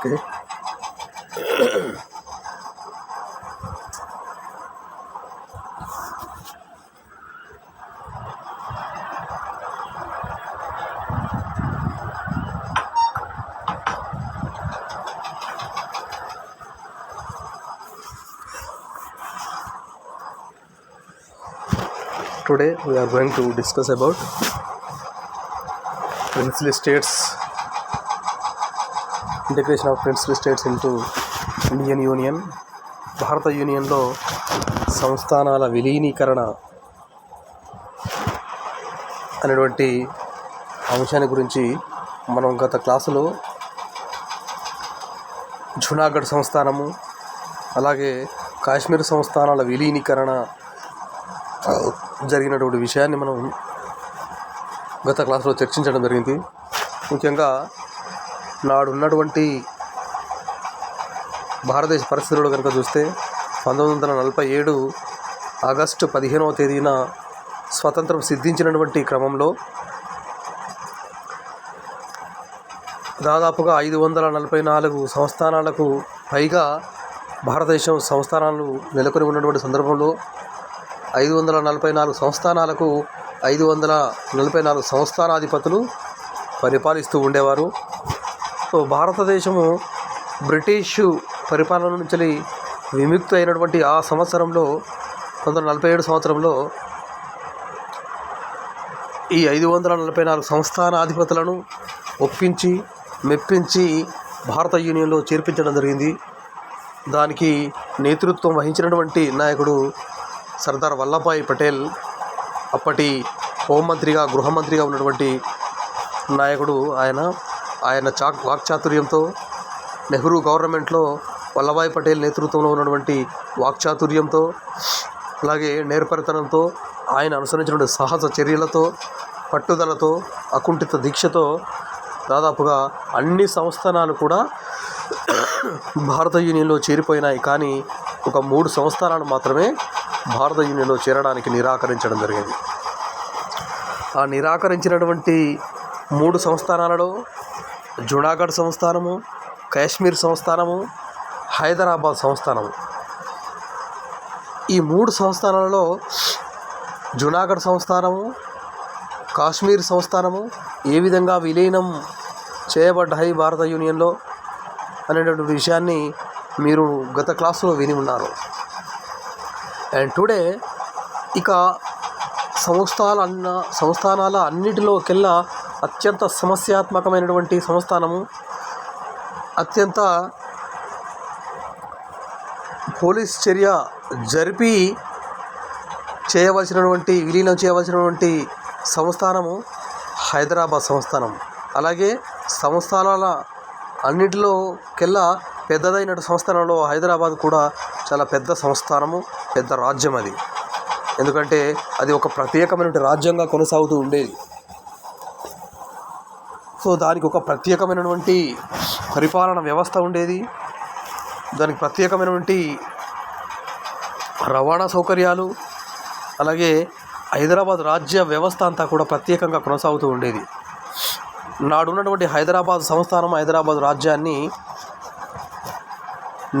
Okay. Today we are going to discuss about princely states, integration of princely states into Indian Union. భారత యూనియన్లో సంస్థానాల విలీనీకరణ అనేటువంటి అంశాన్ని గురించి మనం గత క్లాసులో జునాగఢ్ సంస్థానము అలాగే కాశ్మీర్ సంస్థానాల విలీనీకరణ జరిగినటువంటి విషయాన్ని మనం గత క్లాసులో చర్చించడం జరిగింది. ముఖ్యంగా నాడున్నటువంటి భారతదేశ పరిస్థితుల్లో కనుక చూస్తే 1947 ఆగస్టు 15వ తేదీన స్వతంత్రం సిద్ధించినటువంటి క్రమంలో దాదాపుగా 544 సంస్థానాలకు పైగా భారతదేశం సంస్థానాలు నెలకొని ఉన్నటువంటి సందర్భంలో 544 సంస్థానాలకు 544 సంస్థానాధిపతులు పరిపాలిస్తూ ఉండేవారు. సో భారతదేశము బ్రిటిషు పరిపాలన నుంచి విముక్తి అయినటువంటి ఆ సంవత్సరంలో 1947 సంవత్సరంలో ఈ 544 సంస్థానాధిపతులను ఒప్పించి మెప్పించి భారత యూనియన్లో చేర్పించడం జరిగింది. దానికి నేతృత్వం వహించినటువంటి నాయకుడు సర్దార్ వల్లభాయ్ పటేల్. అప్పటి హోంమంత్రిగా గృహమంత్రిగా ఉన్నటువంటి నాయకుడు ఆయన వాక్చాతుర్యంతో నెహ్రూ గవర్నమెంట్లో వల్లభాయ్ పటేల్ నేతృత్వంలో ఉన్నటువంటి వాక్చాతుర్యంతో అలాగే నేర్పరితనంతో ఆయన అనుసరించినటువంటి సాహస చర్యలతో పట్టుదలతో అకుంఠిత దీక్షతో దాదాపుగా అన్ని సంస్థానాలు కూడా భారత యూనియన్లో చేరిపోయినాయి. కానీ ఒక 3 సంస్థానాలు మాత్రమే భారత యూనియన్లో చేరడానికి నిరాకరించడం జరిగింది. ఆ నిరాకరించినటువంటి 3 సంస్థానాలలో జునాగఢ్ సంస్థానము, కాశ్మీర్ సంస్థానము, హైదరాబాద్ సంస్థానము. ఈ 3 సంస్థానాలలో జునాగఢ్ సంస్థానము, కాశ్మీర్ సంస్థానము ఏ విధంగా విలీనం చేయబడ్డాయి భారత యూనియన్లో అనేటువంటి విషయాన్ని మీరు గత క్లాసులో విని ఉన్నారు. అండ్ టుడే ఇక సంస్థానాల అన్నిటిలోకెల్లా అత్యంత సమస్యాత్మకమైనటువంటి సంస్థానము, అత్యంత పోలీస్ చర్య జరిపి విలీనం చేయవలసినటువంటి సంస్థానము హైదరాబాద్ సంస్థానం. అలాగే సంస్థానాల అన్నిటిలోకెల్లా పెద్దదైన సంస్థానంలో హైదరాబాద్ కూడా చాలా పెద్ద సంస్థానము, పెద్ద రాజ్యం అది. ఎందుకంటే అది ఒక ప్రత్యేకమైనటువంటి రాజ్యంగా కొనసాగుతూ ఉండేది. సో దానికి ఒక ప్రత్యేకమైనటువంటి పరిపాలన వ్యవస్థ ఉండేది. దానికి ప్రత్యేకమైనటువంటి రవాణా సౌకర్యాలు, అలాగే హైదరాబాద్ రాజ్య వ్యవస్థ అంతా కూడా ప్రత్యేకంగా కొనసాగుతూ ఉండేది. నాడున్నటువంటి హైదరాబాద్ సంస్థానం, హైదరాబాద్ రాజ్యాన్ని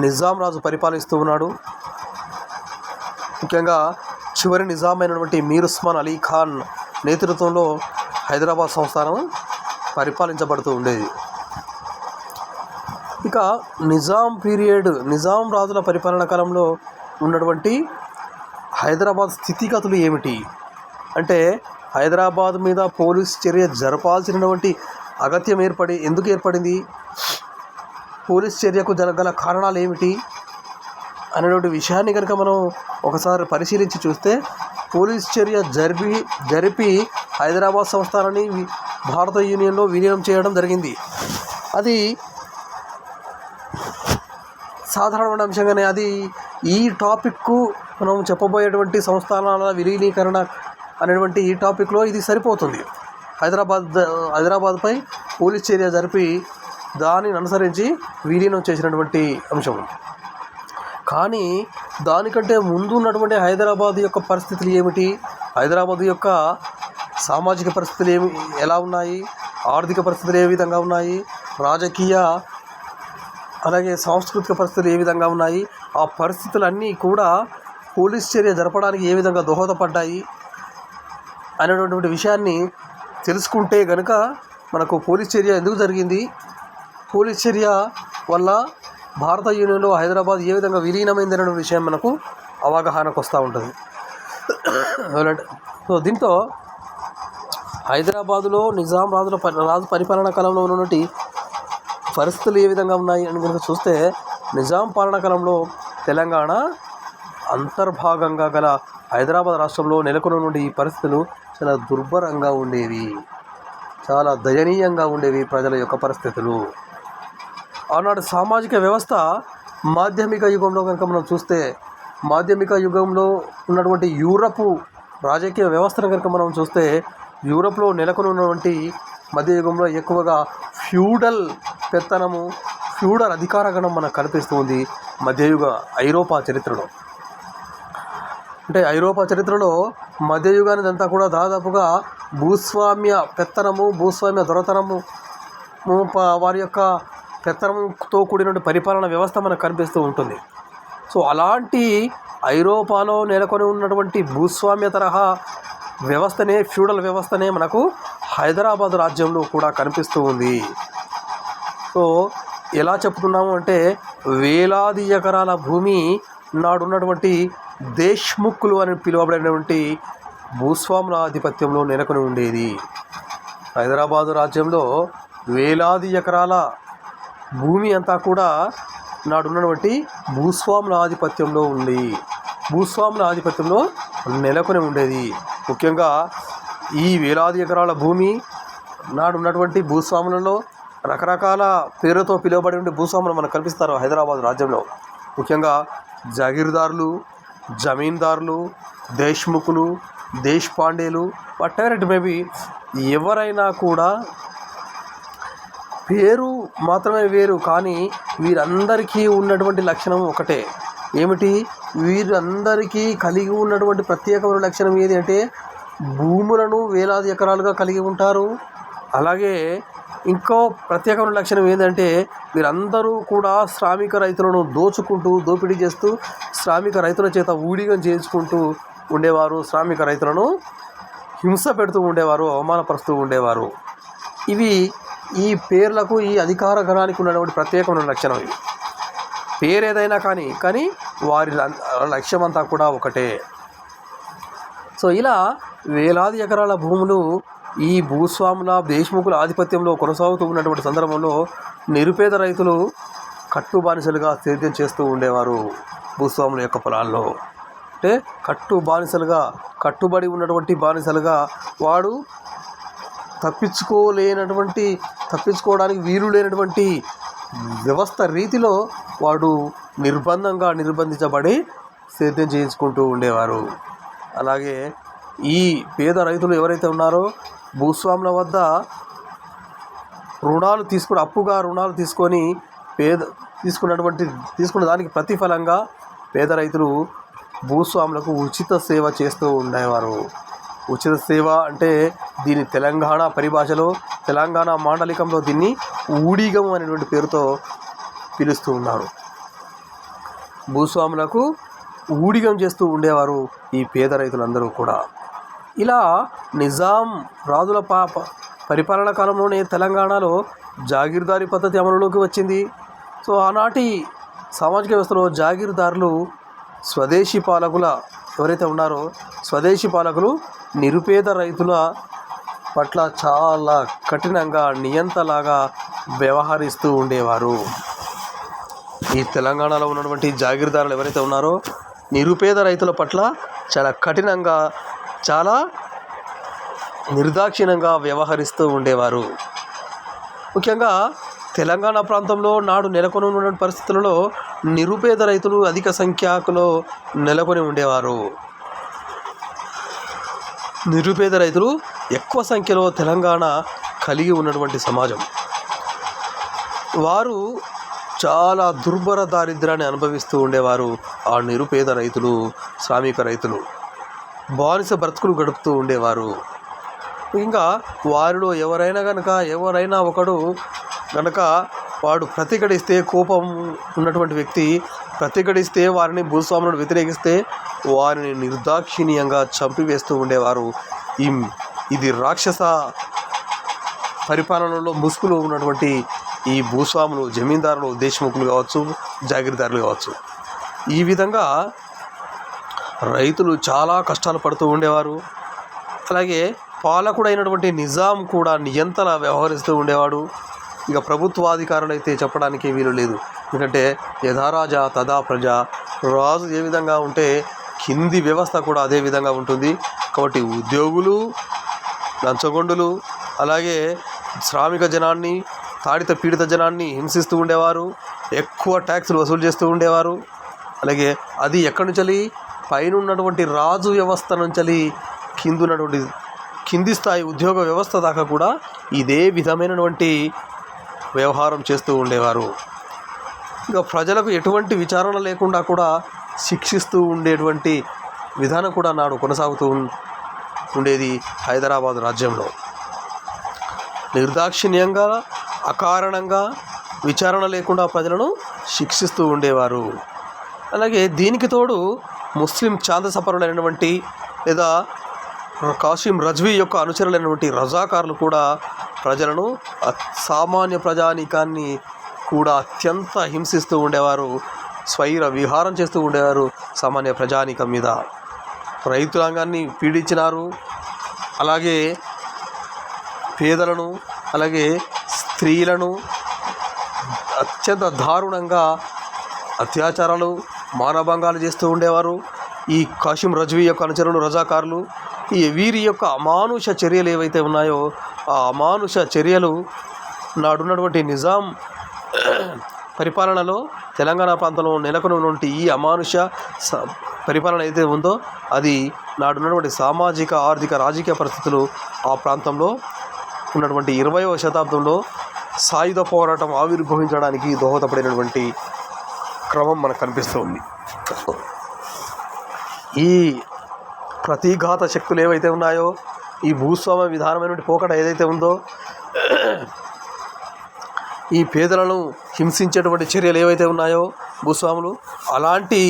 నిజాం రాజు పరిపాలిస్తూ ఉన్నాడు. ముఖ్యంగా చివరి నిజాం అయినటువంటి మీర్ ఉస్మాన్ అలీ ఖాన్ నేతృత్వంలో హైదరాబాద్ సంస్థానం పరిపాలించబడుతూ ఉండేది. ఇక నిజాం రాజుల పరిపాలన కాలంలో ఉన్నటువంటి హైదరాబాద్ స్థితిగతులు ఏమిటి అంటే, హైదరాబాద్ మీద పోలీస్ చర్య జరపాల్సినటువంటి అగత్యం ఎందుకు ఏర్పడింది, పోలీస్ చర్యకు జరగల కారణాలు ఏమిటి అనేటువంటి విషయాన్ని కనుక మనం ఒకసారి పరిశీలించి చూస్తే, పోలీస్ చర్య జరిపి హైదరాబాద్ సంస్థానాన్ని భారత యూనియన్లో విలీనం చేయడం జరిగింది. అది సాధారణమైన అంశంగానే అది ఈ టాపిక్కు మనం చెప్పబోయేటువంటి సంస్థానాల విలీనీకరణ అనేటువంటి ఈ టాపిక్లో ఇది సరిపోతుంది. హైదరాబాద్పై పోలీస్ చర్య జరిపి దానిని అనుసరించి విలీనం చేసినటువంటి అంశం. కానీ దానికంటే ముందు ఉన్నటువంటి హైదరాబాద్ యొక్క పరిస్థితులు ఏమిటి, హైదరాబాద్ యొక్క సామాజిక పరిస్థితులు ఎలా ఉన్నాయి, ఆర్థిక పరిస్థితులు ఏ విధంగా ఉన్నాయి, రాజకీయ అలాగే సాంస్కృతిక పరిస్థితులు ఏ విధంగా ఉన్నాయి, ఆ పరిస్థితులన్నీ కూడా పోలీస్ చర్య జరపడానికి ఏ విధంగా దోహదపడ్డాయి అనేటటువంటి విషయాన్ని తెలుసుకుంటే కనుక మనకు పోలీస్ చర్య ఎందుకు జరిగింది, పోలీస్ చర్య వల్ల భారత యూనియన్లో హైదరాబాద్ ఏ విధంగా విలీనమైంది అనే విషయం మనకు అవగాహనకు వస్తూ ఉంటుంది. సో దీంతో హైదరాబాదులో నిజాం రాజు పరిపాలనా కాలంలో ఉన్నటువంటి పరిస్థితులు ఏ విధంగా ఉన్నాయి అని కనుక చూస్తే, నిజాం పాలనా కాలంలో తెలంగాణ అంతర్భాగంగా గల హైదరాబాద్ రాష్ట్రంలో నెలకొన్నటువంటి ఈ పరిస్థితులు చాలా దుర్భరంగా ఉండేవి, చాలా దయనీయంగా ఉండేవి ప్రజల యొక్క పరిస్థితులు. ఆనాడు సామాజిక వ్యవస్థ మాధ్యమిక యుగంలో కనుక మనం చూస్తే, మాధ్యమిక యుగంలో ఉన్నటువంటి యూరప్ రాజకీయ వ్యవస్థను కనుక మనం చూస్తే, యూరప్లో నెలకొని ఉన్నటువంటి మధ్యయుగంలో ఎక్కువగా ఫ్యూడల్ పెత్తనము, ఫ్యూడల్ అధికారగణం మనకు కనిపిస్తుంది మధ్యయుగ ఐరోపా చరిత్రలో. అంటే ఐరోపా చరిత్రలో మధ్యయుగానికి అంతా కూడా దాదాపుగా భూస్వామ్య పెత్తనము, భూస్వామ్య దొరతనము, వారి యొక్క పెత్తనంతో కూడినటువంటి పరిపాలన వ్యవస్థ మనకు కనిపిస్తూ ఉంటుంది. సో అలాంటి ఐరోపాలో నెలకొని ఉన్నటువంటి భూస్వామ్య తరహా వ్యవస్థనే, ఫ్యూడల్ వ్యవస్థనే మనకు హైదరాబాద్ రాజ్యంలో కూడా కనిపిస్తూ ఉంది. సో ఎలా చెప్తున్నాము అంటే, వేలాది ఎకరాల భూమి నాడున్నటువంటి దేశ్ముఖ్లు అని పిలువబడినటువంటి భూస్వాముల ఆధిపత్యంలో నెలకొని ఉండేది. హైదరాబాదు రాజ్యంలో వేలాది ఎకరాల భూమి అంతా కూడా నాడున్నటువంటి భూస్వాముల ఆధిపత్యంలో భూస్వాముల ఆధిపత్యంలో నెలకొని ఉండేది. ముఖ్యంగా ఈ వేలాది ఎకరాల భూమి నాడున్నటువంటి భూస్వాములలో రకరకాల పేరుతో పిలువబడి భూస్వాములు మనకు కనిపిస్తారు హైదరాబాద్ రాజ్యంలో. ముఖ్యంగా జాగీర్దారులు, జమీందారులు, దేశ్ముఖులు, దేశ్పాండేలు, వాటెవర్ ఇట్ మేబీ, ఎవరైనా కూడా పేరు మాత్రమే వేరు, కానీ వీరందరికీ ఉన్నటువంటి లక్షణం ఒకటే. ఏమిటి? వీరందరికీ కలిగి ఉన్నటువంటి ప్రత్యేకమైన లక్షణం ఏది అంటే, భూములను వేలాది ఎకరాలుగా కలిగి ఉంటారు. అలాగే ఇంకో ప్రత్యేకమైన లక్షణం ఏంటంటే, వీరందరూ కూడా శ్రామిక రైతులను దోపిడీ చేస్తూ శ్రామిక రైతుల చేత ఊడిగం చేయించుకుంటూ ఉండేవారు, శ్రామిక రైతులను హింస పెడుతూ ఉండేవారు, అవమానపరుస్తూ ఉండేవారు. ఇవి ఈ పేర్లకు, ఈ అధికార గణానికి ఉన్నటువంటి ప్రత్యేకమైన లక్షణం. ఇవి పేరు ఏదైనా కానీ వారి లక్ష్యం అంతా కూడా ఒకటే. సో ఇలా వేలాది ఎకరాల భూములు ఈ భూస్వాముల, దేశ్ముఖుల ఆధిపత్యంలో కొనసాగుతూ ఉన్నటువంటి సందర్భంలో నిరుపేద రైతులు కట్టుబానిసలుగా సేద్యం చేస్తూ ఉండేవారు భూస్వాముల యొక్క పొలాల్లో. అంటే కట్టుబడి ఉన్నటువంటి బానిసలుగా వాడు తప్పించుకోవడానికి వీలు లేనటువంటి వ్యవస్థ రీతిలో వాడు నిర్బంధించబడి సేద్యం చేయించుకుంటూ ఉండేవారు. అలాగే ఈ పేద రైతులు ఎవరైతే ఉన్నారో భూస్వాముల వద్ద అప్పుగా రుణాలు తీసుకొని తీసుకున్న దానికి ప్రతిఫలంగా పేద రైతులు భూస్వాములకు ఉచిత సేవ చేస్తూ ఉండేవారు. ఉచిత సేవ అంటే దీని తెలంగాణ పరిభాషలో, తెలంగాణ మాండలికంలో దీన్ని ఊడిగం అనేటువంటి పేరుతో పిలుస్తూ ఉన్నారు. భూస్వాములకు ఊడిగం చేస్తూ ఉండేవారు ఈ పేద రైతులందరూ కూడా. ఇలా నిజాం రాజుల పరిపాలనా కాలంలోనే తెలంగాణలో జాగీర్దారీ పద్ధతి అమలులోకి వచ్చింది. సో ఆనాటి సామాజిక వ్యవస్థలో జాగీర్దారులు స్వదేశీ పాలకులు నిరుపేద రైతుల పట్ల చాలా కఠినంగా నియంతలాగా వ్యవహరిస్తూ ఉండేవారు. ఈ తెలంగాణలో ఉన్నటువంటి జాగీర్దారులు ఎవరైతే ఉన్నారో నిరుపేద రైతుల పట్ల చాలా కఠినంగా, చాలా నిర్దాక్షిణ్యంగా వ్యవహరిస్తూ ఉండేవారు. ముఖ్యంగా తెలంగాణ ప్రాంతంలో నాడు నెలకొని ఉన్న పరిస్థితులలో నిరుపేద రైతులు అధిక సంఖ్యలో నెలకొని ఉండేవారు. నిరుపేద రైతులు ఎక్కువ సంఖ్యలో తెలంగాణ కలిగి ఉన్నటువంటి సమాజం. వారు చాలా దుర్భర దారిద్ర్యాన్ని అనుభవిస్తూ ఉండేవారు. ఆ నిరుపేద రైతులు, శ్రామిక రైతులు బానిస బ్రతుకులు గడుపుతూ ఉండేవారు. ఇంకా వారిలో ఎవరైనా ఒకడు గనక వాడు ప్రతిఘటిస్తే, కోపం ఉన్నటువంటి వ్యక్తి ప్రతిఘటిస్తే, వారిని భూస్వాములను వ్యతిరేకిస్తే వారిని నిర్దాక్షిణ్యంగా చంపివేస్తూ ఉండేవారు. ఇది రాక్షస పరిపాలనలో ముసుగులో ఉన్నటువంటి ఈ భూస్వాములు, జమీందారులు, దేశముఖులు కావచ్చు, జాగీర్దారులు కావచ్చు. ఈ విధంగా రైతులు చాలా కష్టాలు పడుతూ ఉండేవారు. అలాగే పాలకుడైనటువంటి నిజాం కూడా నియంతలా వ్యవహరిస్తూ ఉండేవాడు. ఇక ప్రభుత్వాధికారులు అయితే చెప్పడానికి వీలు లేదు. ఎందుకంటే యథారాజా తదా ప్రజ, రాజు ఏ విధంగా ఉంటే కింది వ్యవస్థ కూడా అదే విధంగా ఉంటుంది. కాబట్టి ఉద్యోగులు, లంచగొండులు, అలాగే శ్రామిక జనాన్ని, తాడిత పీడిత జనాన్ని హింసిస్తూ ఉండేవారు. ఎక్కువ ట్యాక్సులు వసూలు చేస్తూ ఉండేవారు. అలాగే అది ఎక్కడి నుంచి పైన ఉన్నటువంటి రాజు వ్యవస్థ నుంచి కింది స్థాయి ఉద్యోగ వ్యవస్థ దాకా కూడా ఇదే విధమైనటువంటి వ్యవహారం చేస్తూ ఉండేవారు. ఇక ప్రజలకు ఎటువంటి విచారణ లేకుండా కూడా శిక్షిస్తూ ఉండేటువంటి విధానం కూడా నాడు కొనసాగుతూ ఉండేది హైదరాబాద్ రాజ్యంలో. నిర్దాక్షిణ్యంగా, అకారణంగా, విచారణ లేకుండా ప్రజలను శిక్షిస్తూ ఉండేవారు. అలాగే దీనికి తోడు ముస్లిం ఛాందసపరులైనటువంటి లేదా కాసిం రజ్వీ యొక్క అనుచరులైనటువంటి రజాకారులు కూడా ప్రజలను, సామాన్య ప్రజానీకాన్ని కూడా అత్యంత హింసిస్తూ ఉండేవారు. స్వైర విహారం చేస్తూ ఉండేవారు సామాన్య ప్రజానీకం మీద. రైతాంగాన్ని పీడించినారు. అలాగే పేదలను, అలాగే స్త్రీలను అత్యంత దారుణంగా అత్యాచారాలు, మానభంగాలు చేస్తూ ఉండేవారు ఈ కాసిం రజ్వీ యొక్క అనుచరులు, రజాకారులు. వీరి యొక్క అమానుష చర్యలు ఏవైతే ఉన్నాయో ఆ అమానుష చర్యలు నాడున్నటువంటి నిజాం పరిపాలనలో తెలంగాణ ప్రాంతంలో నెలకొని ఉన్నటువంటి ఈ అమానుష పరిపాలన ఏదైతే ఉందో అది నాడున్నటువంటి సామాజిక, ఆర్థిక, రాజకీయ పరిస్థితులు ఆ ప్రాంతంలో ఉన్నటువంటి 20వ శతాబ్దంలో సాయుధ పోరాటం ఆవిర్భవించడానికి దోహదపడినటువంటి క్రమం మనకు కనిపిస్తుంది. ఈ ప్రతిఘాత శక్తులు ఏవైతే ఉన్నాయో, ఈ భూస్వామ్య విధానమైనటువంటి పోకడ ఏదైతే ఉందో, ఈ పేదలను హింసించేటువంటి చర్యలు ఏవైతే ఉన్నాయో భూస్వాములు, అలాంటి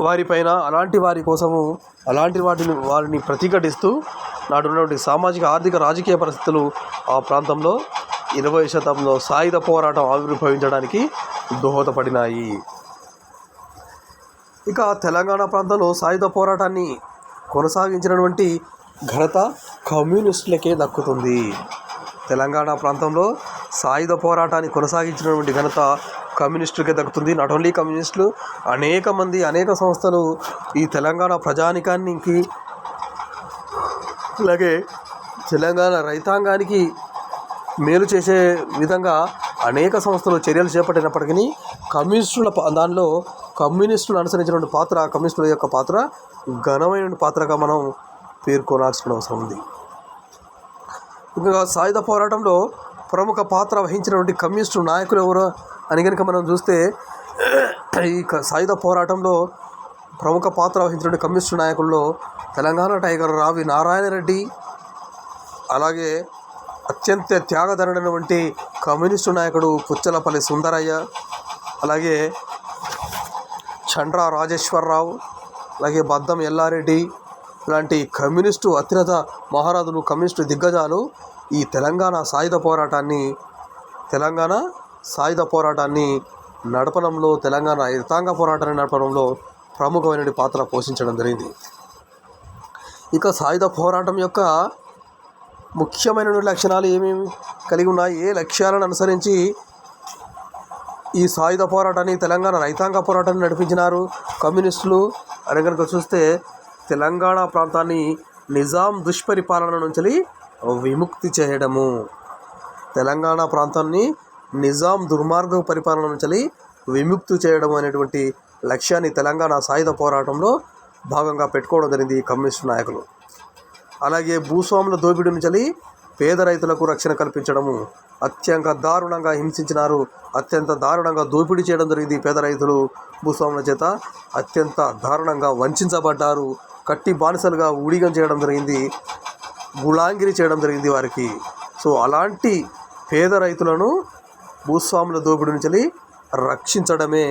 వారిపైన, అలాంటి వారి కోసము, అలాంటి వారిని ప్రతిఘటిస్తూ నాడున్నటువంటి సామాజిక, ఆర్థిక, రాజకీయ పరిస్థితులు ఆ ప్రాంతంలో 20వ శతాబ్దంలో సాయుధ పోరాటం ఆవిర్భవించడానికి దోహదపడినాయి. ఇక తెలంగాణ ప్రాంతంలో సాయుధ పోరాటాన్ని కొనసాగించినటువంటి ఘనత కమ్యూనిస్టులకే దక్కుతుంది. తెలంగాణ ప్రాంతంలో సాయుధ పోరాటాన్ని కొనసాగించినటువంటి ఘనత కమ్యూనిస్టులకే దక్కుతుంది. నాట్ ఓన్లీ కమ్యూనిస్టులు, అనేక మంది, అనేక సంస్థలు ఈ తెలంగాణ ప్రజానికానికి, అలాగే తెలంగాణ రైతాంగానికి మేలు చేసే విధంగా అనేక సంస్థలు చర్యలు చేపట్టినప్పటికీ కమ్యూనిస్టులు అనుసరించినటువంటి పాత్ర, కమ్యూనిస్టుల యొక్క పాత్ర ఘనమైన పాత్రగా మనం పేర్కొనాల్సిన అవసరం ఉంది. ఇంకా సాయుధ పోరాటంలో ప్రముఖ పాత్ర వహించినటువంటి కమ్యూనిస్టు నాయకులు ఎవరు అని కనుక మనం చూస్తే, ఈ సాయుధ పోరాటంలో ప్రముఖ పాత్ర వహించినటువంటి కమ్యూనిస్టు నాయకుల్లో తెలంగాణ టైగర్ రావి నారాయణ రెడ్డి, అలాగే అత్యంత త్యాగధనుడైనటువంటి కమ్యూనిస్టు నాయకుడు పుచ్చలపల్లి సుందరయ్య, అలాగే చండ్రా రాజేశ్వరరావు, అలాగే బద్దం ఎల్లారెడ్డి లాంటి కమ్యూనిస్టు అత్యున్నత మహారాజులు, కమ్యూనిస్టు దిగ్గజాలు ఈ తెలంగాణ సాయుధ పోరాటాన్ని నడపడంలో, తెలంగాణ రైతాంగ పోరాటాన్ని నడపడంలో ప్రముఖమైన పాత్ర పోషించడం జరిగింది. ఇక సాయుధ పోరాటం యొక్క ముఖ్యమైన లక్షణాలు ఏమేమి కలిగి ఉన్నాయి, ఏ లక్ష్యాలను అనుసరించి ఈ సాయుధ పోరాటాన్ని, తెలంగాణ రైతాంగ పోరాటాన్ని నడిపించినారు కమ్యూనిస్టులు అని కనుక చూస్తే, తెలంగాణ ప్రాంతాన్ని నిజాం దుష్పరిపాలన నుంచి విముక్తి చేయడము, తెలంగాణ ప్రాంతాన్ని నిజాం దుర్మార్గ పరిపాలన నుంచి విముక్తి చేయడం అనేటువంటి లక్ష్యాన్ని తెలంగాణ సాయుధ పోరాటంలో భాగంగా పెట్టుకోవడం జరిగింది ఈ కమ్యూనిస్టు నాయకులు. అలాగే భూస్వాముల దోపిడీ నుంచి పేద రైతులకు రక్షణ కల్పించడము, అత్యంత దారుణంగా హింసించినారు, అత్యంత దారుణంగా దోపిడీ చేయడం జరిగింది. పేద రైతులు భూస్వాముల చేత అత్యంత దారుణంగా వంచబడ్డారు, కట్టి బానిసలుగా ఊడిగం చేయడం జరిగింది, గులాంగిరి చేయడం జరిగింది వారికి. సో అలాంటి పేద రైతులను భూస్వాముల దోపిడీ నుంచి రక్షించడమే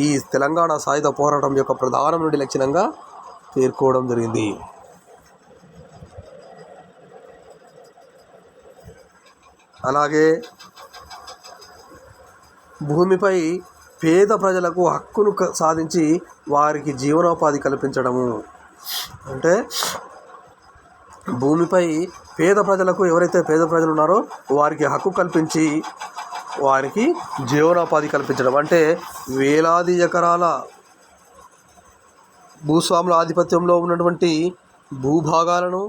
ఈ తెలంగాణ సాయుధ పోరాటం యొక్క ప్రధానమైన లక్షణంగా పేర్కోవడం జరిగింది. అలాగే భూమిపై పేద ప్రజలకు హక్కును సాధించి వారికి జీవనోపాధి కల్పించడము. అంటే భూమిపై పేద ప్రజలకు, ఎవరైతే పేద ప్రజలు ఉన్నారో వారికి హక్కు కల్పించి వారికి జీవనోపాధి కల్పించడం. అంటే వేలాది ఎకరాల భూస్వాముల ఆధిపత్యంలో ఉన్నటువంటి భూభాగాలను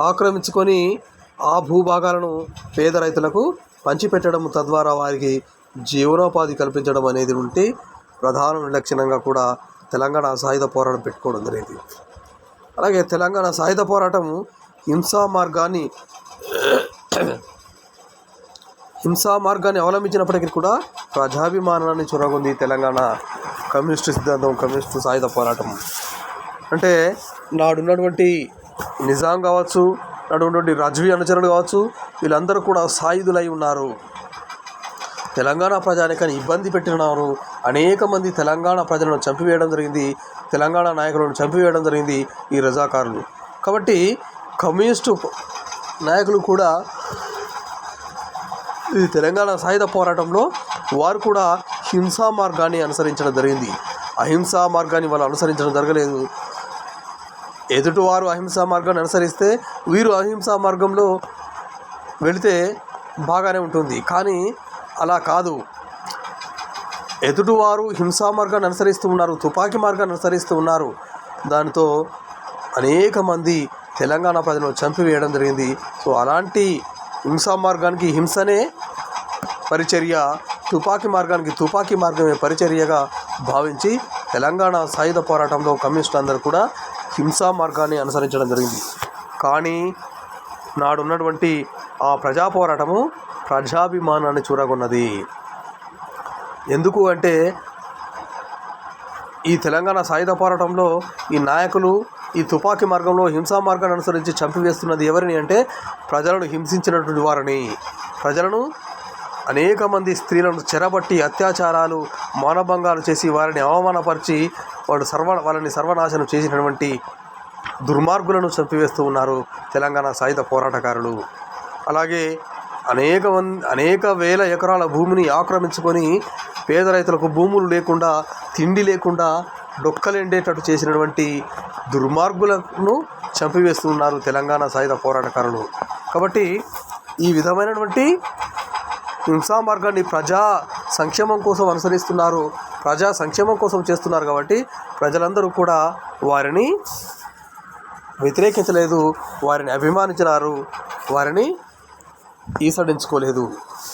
ఆక్రమించుకొని ఆ భూభాగాలను పేద రైతులకు పంచిపెట్టడం, తద్వారా వారికి జీవనోపాధి కల్పించడం అనేది ఉంటే ప్రధాన లక్షణంగా కూడా తెలంగాణ సాయుధ పోరాటం పెట్టుకోవడం జరిగింది. అలాగే తెలంగాణ సాయుధ పోరాటం హింసా మార్గాన్ని అవలంబించినప్పటికీ కూడా ప్రజాభిమానాన్ని చొరగొంది తెలంగాణ కమ్యూనిస్టు సిద్ధాంతం, కమ్యూనిస్టు సాయుధ పోరాటం. అంటే నాడున్నటువంటి నిజాం కావచ్చు, నాడున్నటువంటి రజ్వీ అనుచరులు కావచ్చు, వీళ్ళందరూ కూడా సాయుధులై ఉన్నారు. తెలంగాణ ప్రజానికాన్ని ఇబ్బంది పెట్టినారు. అనేక మంది తెలంగాణ ప్రజలను చంపివేయడం జరిగింది, తెలంగాణ నాయకులను చంపివేయడం జరిగింది ఈ రజాకారులు. కాబట్టి కమ్యూనిస్టు నాయకులు కూడా ఈ తెలంగాణ సాయుధ పోరాటంలో వారు కూడా హింసా మార్గాన్ని అనుసరించడం జరిగింది. అహింసా మార్గాన్ని వాళ్ళు అనుసరించడం జరగలేదు. ఎదుటివారు అహింసా మార్గాన్ని అనుసరిస్తే వీరు అహింసా మార్గంలో వెళితే బాగానే ఉంటుంది. కానీ అలా కాదు. ఎదుటివారు హింసా మార్గాన్ని అనుసరిస్తూ ఉన్నారు, తుపాకీ మార్గాన్ని అనుసరిస్తూ ఉన్నారు. దానితో అనేక మంది తెలంగాణ ప్రజలను చంపివేయడం జరిగింది. సో అలాంటి హింసా మార్గానికి హింసనే పరిచర్య, తుపాకీ మార్గానికి తుపాకీ మార్గమే పరిచర్యగా భావించి తెలంగాణ సాయుధ పోరాటంలో కమ్యూనిస్టులు అందరూ కూడా హింసా మార్గాన్ని అనుసరించడం జరిగింది. కానీ నాడున్నటువంటి ఆ ప్రజా పోరాటము ప్రజాభిమానాన్ని చూరగొన్నది. ఎందుకు అంటే ఈ తెలంగాణ సాయుధ పోరాటంలో ఈ నాయకులు ఈ తుపాకీ మార్గంలో హింసా మార్గాన్ని అనుసరించి చంపివేస్తున్నది ఎవరిని అంటే ప్రజలను హింసించినటువంటి వారిని. ప్రజలను అనేక మంది స్త్రీలను చెరబట్టి అత్యాచారాలు, మానభంగాలు చేసి వారిని అవమానపరిచి వాళ్ళని సర్వనాశనం చేసినటువంటి దుర్మార్గులను చంపివేస్తూ ఉన్నారు తెలంగాణ సాయుధ పోరాటకారులు. అలాగే అనేక వేల ఎకరాల భూమిని ఆక్రమించుకొని పేద రైతులకు భూములు లేకుండా, తిండి లేకుండా డొక్కలెండేటట్టు చేసినటువంటి దుర్మార్గులను చంపివేస్తున్నారు తెలంగాణ సాయుధ పోరాటకారులు. కాబట్టి ఈ విధమైనటువంటి హింసా మార్గాన్ని ప్రజా సంక్షేమం కోసం అనుసరిస్తున్నారు, ప్రజా సంక్షేమం కోసం చేస్తున్నారు. కాబట్టి ప్రజలందరూ కూడా వారిని వ్యతిరేకించలేదు, వారిని అభిమానించినారు, వారిని ఈసడించుకోలేదు.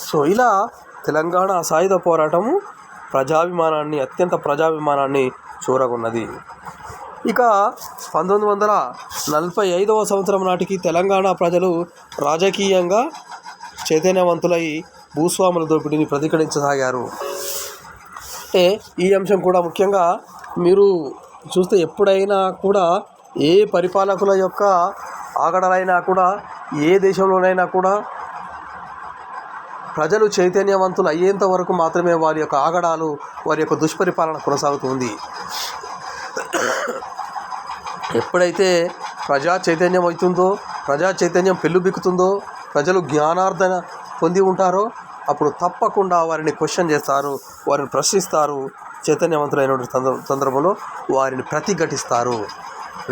సో ఇలా తెలంగాణ సాయుధ పోరాటము అత్యంత ప్రజాభిమానాన్ని చూరగొన్నది. ఇక 1945 సంవత్సరం నాటికి తెలంగాణ ప్రజలు రాజకీయంగా చైతన్యవంతులై భూస్వాముల దోపిడీని ప్రతిఘటించసాగారు. అంటే ఈ అంశం కూడా ముఖ్యంగా మీరు చూస్తే ఎప్పుడైనా కూడా ఏ పరిపాలకుల యొక్క ఆగడాలైనా కూడా, ఏ దేశంలోనైనా కూడా ప్రజలు చైతన్యవంతులు అయ్యేంత వరకు మాత్రమే వారి యొక్క ఆగడాలు, వారి యొక్క దుష్పరిపాలన కొనసాగుతుంది. ఎప్పుడైతే ప్రజా చైతన్యం అవుతుందో, ప్రజా చైతన్యం పెళ్ళుబిక్కుతుందో, ప్రజలు జ్ఞానార్జన పొంది ఉంటారో అప్పుడు తప్పకుండా వారిని క్వశ్చన్ చేస్తారు, వారిని ప్రశ్నిస్తారు. చైతన్యవంతులైన సందర్భంలో వారిని ప్రతిఘటిస్తారు.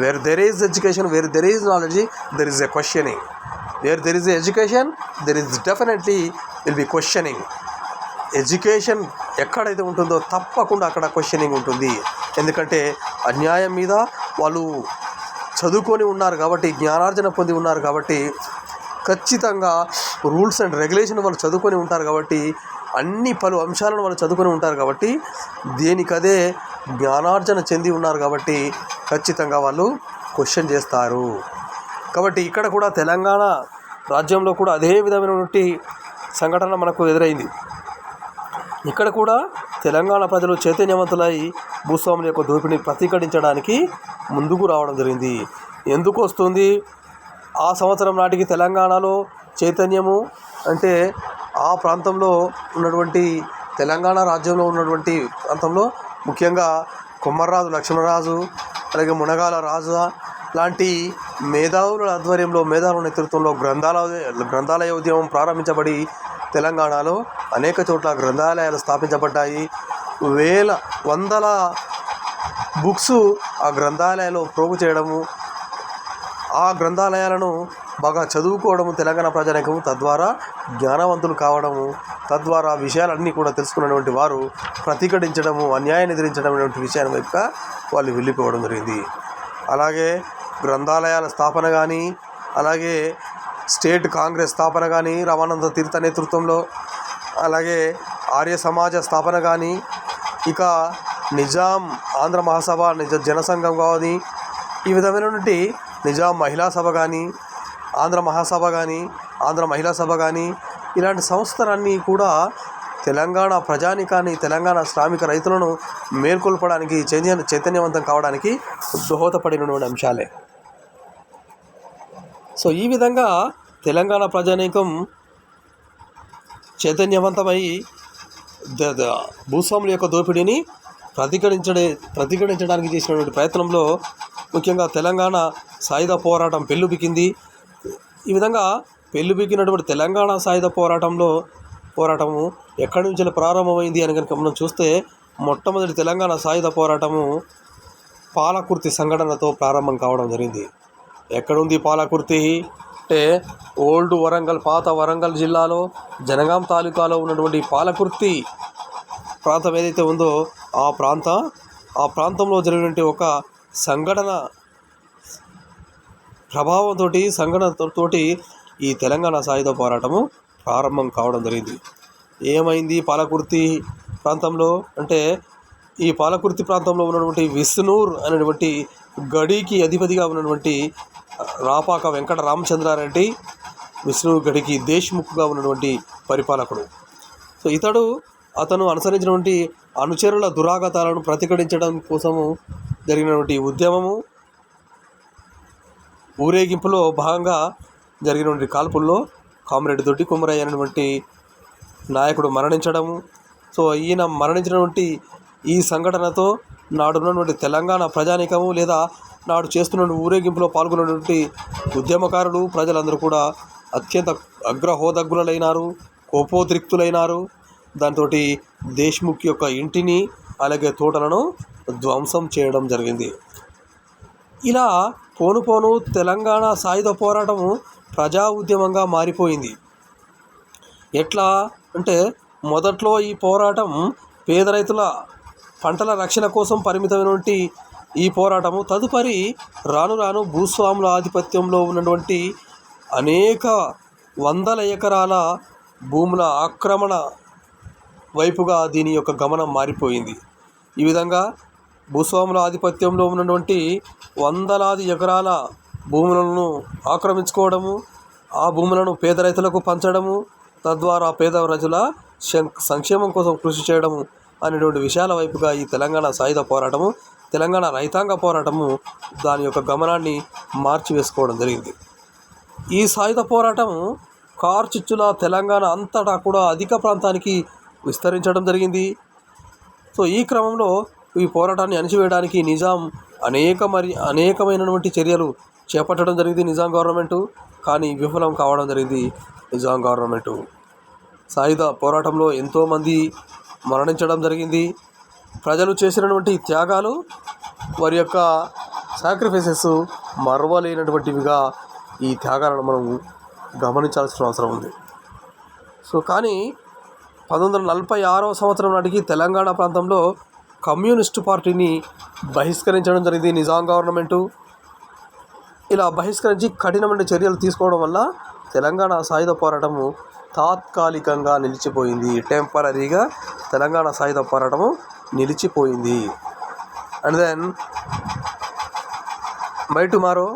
Where there is education, where there is knowledge, there is a questioning. Where there is education, there is definitely will be questioning. Education ఎక్కడైతే ఉంటుందో తప్పకుండా అక్కడ క్వశ్చనింగ్ ఉంటుంది. ఎందుకంటే అన్యాయం మీద వాళ్ళు చదువుకొని ఉన్నారు కాబట్టి, జ్ఞానార్జన పొంది ఉన్నారు కాబట్టి, ఖచ్చితంగా రూల్స్ అండ్ రెగ్యులేషన్ వాళ్ళు చదువుకొని ఉంటారు కాబట్టి, పలు అంశాలను వాళ్ళు చదువుకొని ఉంటారు కాబట్టి, దేనికదే జ్ఞానార్జన చెంది ఉన్నారు కాబట్టి ఖచ్చితంగా వాళ్ళు క్వశ్చన్ చేస్తారు. కాబట్టి ఇక్కడ కూడా తెలంగాణ రాజ్యంలో కూడా అదే విధమైనటువంటి సంఘటన మనకు ఎదురైంది. ఇక్కడ కూడా తెలంగాణ ప్రజలు చైతన్యవంతులై భూస్వాముల యొక్క దోపిడీని ప్రతిఘటించడానికి ముందుకు రావడం జరిగింది. ఎందుకు వస్తుంది? ఆ సంవత్సరం నాటికి తెలంగాణలో చైతన్యము అంటే ఆ ప్రాంతంలో ఉన్నటువంటి తెలంగాణ రాజ్యంలో ఉన్నటువంటి ప్రాంతంలో ముఖ్యంగా కొమర్రాజు లక్ష్మణరాజు, అలాగే మునగాల రాజు లాంటి మేధావుల ఆధ్వర్యంలో, మేధావుల నేతృత్వంలో గ్రంథాలయ ఉద్యమం ప్రారంభించబడి తెలంగాణలో అనేక చోట్ల గ్రంథాలయాలు స్థాపించబడ్డాయి. వందల బుక్స్ ఆ గ్రంథాలయాల్లో ప్రోగు చేయడము, ఆ గ్రంథాలయాలను బాగా చదువుకోవడము తెలంగాణ ప్రజానీకము, తద్వారా జ్ఞానవంతులు కావడము, తద్వారా విషయాలన్నీ కూడా తెలుసుకున్నటువంటి వారు ప్రతిఘటించడము, అన్యాయాన్ని ఎదిరించడం అనేటువంటి విషయాన్ని వైపుగా వాళ్ళు వెళ్ళిపోవడం జరిగింది. అలాగే గ్రంథాలయాల స్థాపన కానీ, అలాగే స్టేట్ కాంగ్రెస్ స్థాపన కానీ రమానంద తీర్థ నేతృత్వంలో, అలాగే ఆర్య సమాజ స్థాపన కానీ, ఇక నిజాం ఆంధ్ర మహాసభ, జనసంఘం కానీ, ఈ విధమైనటువంటి నిజాం మహిళా సభ కానీ, ఆంధ్ర మహాసభ కానీ, ఆంధ్ర మహిళా సభ కానీ, ఇలాంటి సంస్థలన్నీ కూడా తెలంగాణ ప్రజానికాన్ని, తెలంగాణ శ్రామిక రైతులను మేల్కొల్పడానికి, చైతన్యవంతం కావడానికి దోహదపడినటువంటి అంశాలే. సో ఈ విధంగా తెలంగాణ ప్రజానీకం చైతన్యవంతమై భూస్వాముల యొక్క దోపిడీని ప్రతిఘటించడానికి చేసినటువంటి ప్రయత్నంలో ముఖ్యంగా తెలంగాణ సాయుధ పోరాటం పెళ్ళుబికింది. ఈ విధంగా పెళ్ళుబికినటువంటి తెలంగాణ సాయుధ పోరాటము ఎక్కడి నుంచి ప్రారంభమైంది అని కనుక మనం చూస్తే, మొట్టమొదటి తెలంగాణ సాయుధ పోరాటము పాలకుర్తి సంఘటనతో ప్రారంభం కావడం జరిగింది. ఎక్కడుంది పాలకుర్తి అంటే, ఓల్డ్ వరంగల్, పాత వరంగల్ జిల్లాలో జనగాం తాలూకాలో ఉన్నటువంటి పాలకుర్తి ప్రాంతం ఏదైతే ఉందో ఆ ప్రాంతంలో జరిగినటువంటి ఒక సంఘటన సంఘటనతో ఈ తెలంగాణ సాయుధ పోరాటము ప్రారంభం కావడం జరిగింది. ఏమైంది పాలకుర్తి ప్రాంతంలో అంటే, ఈ పాలకుర్తి ప్రాంతంలో ఉన్నటువంటి విష్ణూర్ అనేటువంటి గడికి అధిపతిగా ఉన్నటువంటి రాపాక వెంకట రామచంద్రారెడ్డి, విష్ణూర్ గడికి దేశ్ముఖ్గా ఉన్నటువంటి పరిపాలకుడు. సో అతను అనుసరించినటువంటి అనుచరుల దురాగతాలను ప్రతిఘటించడం కోసము జరిగినటువంటి ఉద్యమము, ఊరేగింపులో భాగంగా జరిగినటువంటి కాల్పుల్లో కామ్రేడ్ దొడ్డి కుమరయ్య అనేటువంటి నాయకుడు మరణించడము. సో ఈయన మరణించినటువంటి ఈ సంఘటనతో నాడున్నటువంటి తెలంగాణ ప్రజానీకము, లేదా నాడు చేస్తున్న ఊరేగింపులో పాల్గొన్నటువంటి ఉద్యమకారులు, ప్రజలందరూ కూడా అత్యంత అగ్రహోదగ్రులైనారు, కోపోద్రిక్తులైనారు. దాంతో దేశ్ముఖ్ యొక్క ఇంటిని, అలాగే తోటలను ధ్వంసం చేయడం జరిగింది. ఇలా పోను తెలంగాణ సాయుధ పోరాటము ప్రజా ఉద్యమంగా మారిపోయింది. ఎట్లా అంటే, మొదట్లో ఈ పోరాటం పేద రైతుల పంటల రక్షణ కోసం పరిమితమైనటువంటి ఈ పోరాటము తదుపరి రాను భూస్వాముల ఆధిపత్యంలో ఉన్నటువంటి అనేక వందల ఎకరాల భూముల ఆక్రమణ వైపుగా దీని యొక్క గమనం మారిపోయింది. ఈ విధంగా భూస్వాముల ఆధిపత్యంలో ఉన్నటువంటి వందలాది ఎకరాల భూములను ఆక్రమించుకోవడము, ఆ భూములను పేద రైతులకు పంచడము, తద్వారా పేద ప్రజల సంక్షేమం కోసం కృషి చేయడము అనేటువంటి విషయాల వైపుగా ఈ తెలంగాణ సాయుధ పోరాటము, తెలంగాణ రైతాంగ పోరాటము దాని యొక్క గమనాన్ని మార్చివేసుకోవడం జరిగింది. ఈ సాయుధ పోరాటము కార్చిచ్చుల తెలంగాణ అంతటా కూడా అధిక ప్రాంతానికి విస్తరించడం జరిగింది. సో ఈ క్రమంలో ఈ పోరాటాన్ని అణిచివేయడానికి నిజాం అనేకమైనటువంటి చర్యలు చేపట్టడం జరిగింది నిజాం గవర్నమెంటు. కానీ విఫలం కావడం జరిగింది నిజాం గవర్నమెంటు. సాయుధ పోరాటంలో ఎంతోమంది మరణించడం జరిగింది. ప్రజలు చేసినటువంటి త్యాగాలు, వారి యొక్క సాక్రిఫైసెస్ మరవలేనటువంటివిగా ఈ త్యాగాలను మనం గమనించాల్సిన అవసరం ఉంది. సో కానీ 1946వ సంవత్సరం నాటికి తెలంగాణ ప్రాంతంలో కమ్యూనిస్టు పార్టీని బహిష్కరించడం జరిగింది నిజాం గవర్నమెంటు. ఇలా బహిష్కరించి కఠినమైన చర్యలు తీసుకోవడం వల్ల తెలంగాణ సాయుధ పోరాటము తాత్కాలికంగా నిలిచిపోయింది. టెంపరీగా తెలంగాణ సాయుధ పోరాటము నిలిచిపోయింది. And then bye tomorrow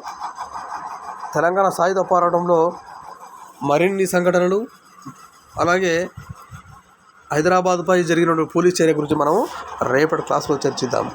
Telangana సాయుధ పోరాటంలో మరిన్ని సంఘటనలు, అలాగే హైదరాబాద్పై జరిగిన పోలీస్ చర్య గురించి మనం రేపటి క్లాస్లో చర్చిద్దాం.